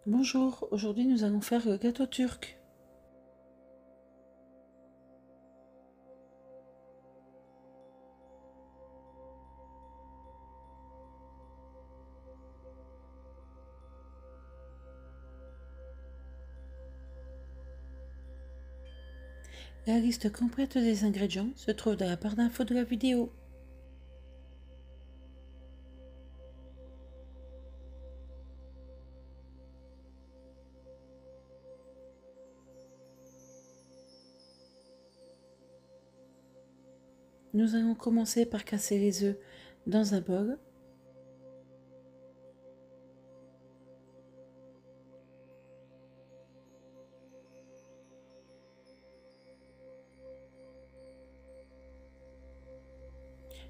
Bonjour, aujourd'hui nous allons faire le gâteau turc. La liste complète des ingrédients se trouve dans la barre d'infos de la vidéo. Nous allons commencer par casser les œufs dans un bol.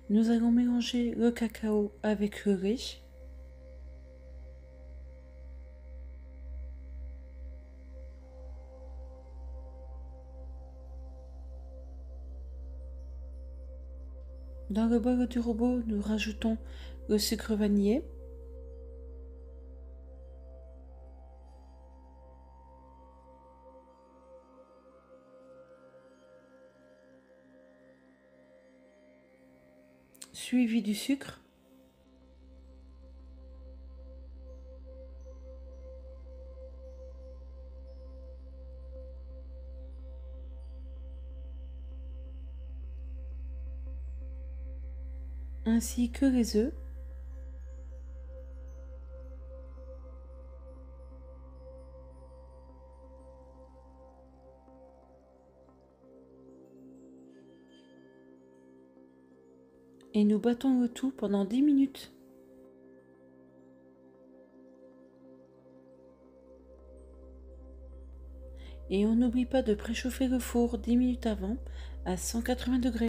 Nous allons mélanger le cacao avec le lait. Dans le bol du robot, nous rajoutons le sucre vanillé. Suivi du sucre. Ainsi que les œufs. Et nous battons le tout pendant 10 minutes. Et on n'oublie pas de préchauffer le four 10 minutes avant à 180 degrés.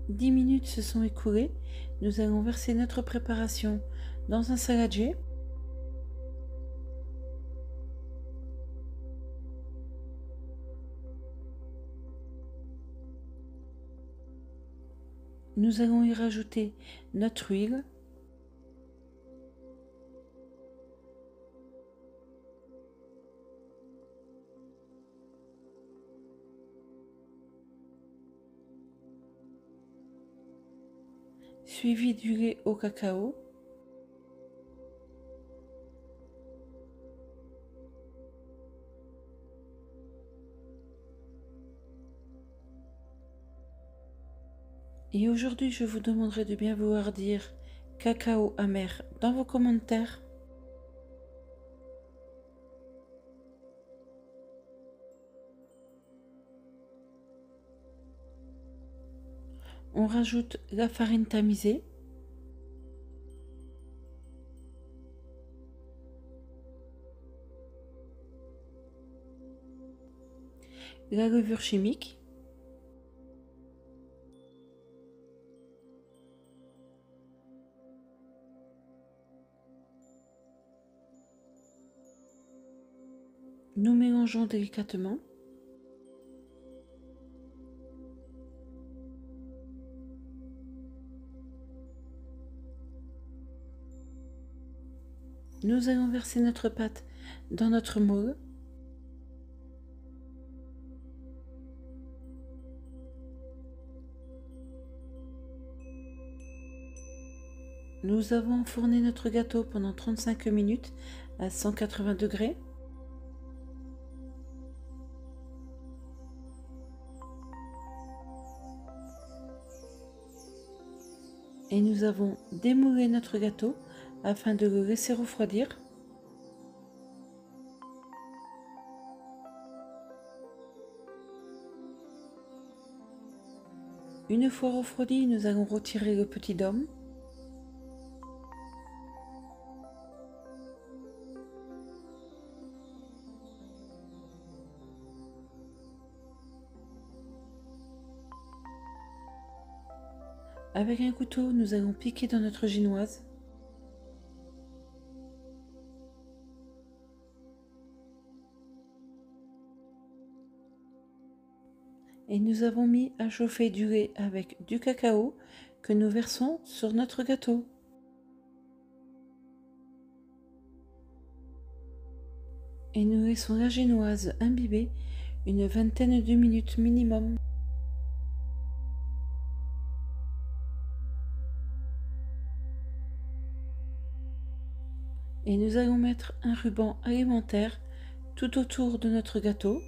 10 minutes se sont écoulées, nous allons verser notre préparation dans un saladier. Nous allons y rajouter notre huile. Suivi du lait au cacao. Et aujourd'hui, je vous demanderai de bien vouloir dire cacao amer dans vos commentaires. On rajoute la farine tamisée. La levure chimique. Nous mélangeons délicatement. Nous allons verser notre pâte dans notre moule. Nous avons enfourné notre gâteau pendant 35 minutes à 180 degrés. Et nous avons démoulé notre gâteau afin de le laisser refroidir. Une fois refroidi, nous allons retirer le petit dôme. Avec un couteau, nous allons piquer dans notre génoise. Et nous avons mis à chauffer du lait avec du cacao que nous versons sur notre gâteau. Et nous laissons la génoise imbiber une vingtaine de minutes minimum. Et nous allons mettre un ruban alimentaire tout autour de notre gâteau.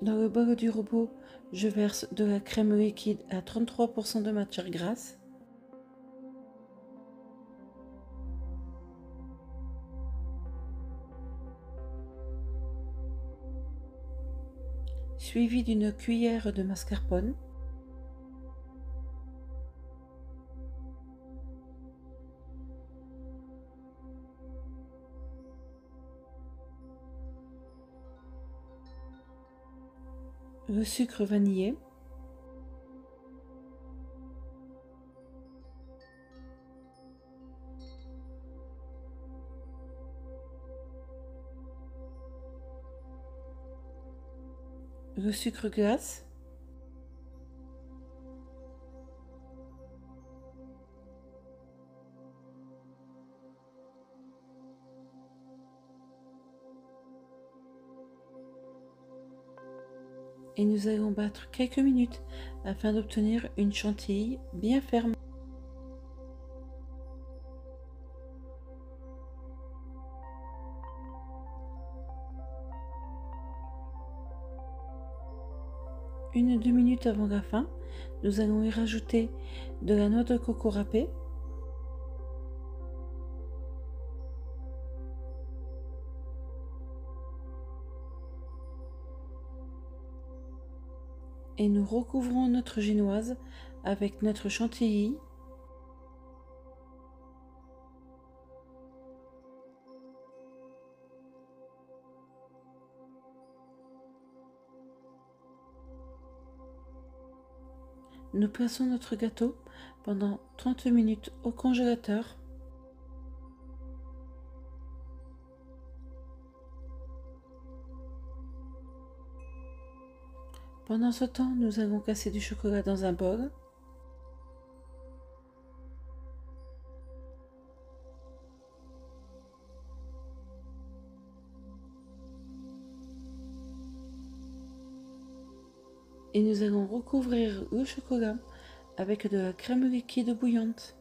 Dans le bol du robot, je verse de la crème liquide à 33% de matière grasse. Suivi d'une cuillère de mascarpone. Le sucre vanillé. Le sucre glace. Et nous allons battre quelques minutes afin d'obtenir une chantilly bien ferme. Une 2 minutes avant la fin, nous allons y rajouter de la noix de coco râpée, et nous recouvrons notre génoise avec notre chantilly. Nous plaçons notre gâteau pendant 30 minutes au congélateur. Pendant ce temps, nous allons casser du chocolat dans un bol. Et nous allons recouvrir le chocolat avec de la crème liquide bouillante.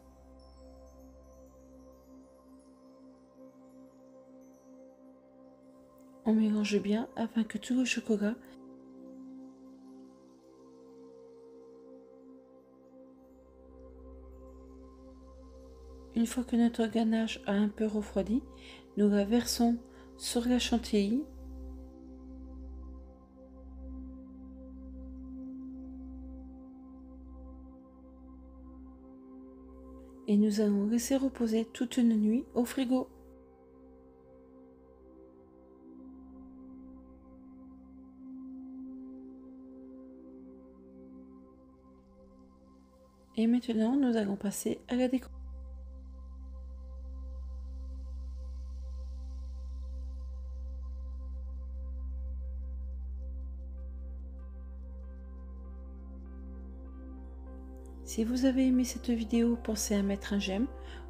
On mélange bien afin que tout le chocolat Une fois que notre ganache a un peu refroidi, nous la versons sur la chantilly. Et nous allons laisser reposer toute une nuit au frigo. Et maintenant, nous allons passer à la décoration. Si vous avez aimé cette vidéo, pensez à mettre un j'aime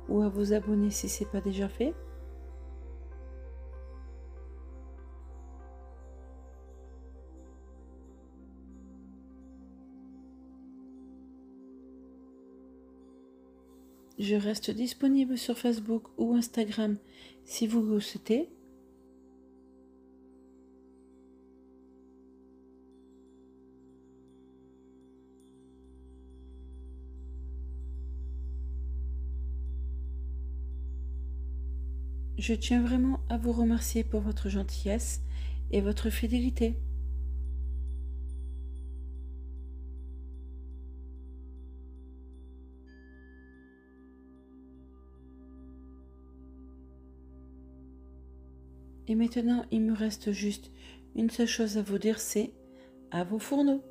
ou à vous abonner si ce n'est pas déjà fait. Je reste disponible sur Facebook ou Instagram si vous le souhaitez. Je tiens vraiment à vous remercier pour votre gentillesse et votre fidélité. Et maintenant, il me reste juste une seule chose à vous dire, c'est à vos fourneaux.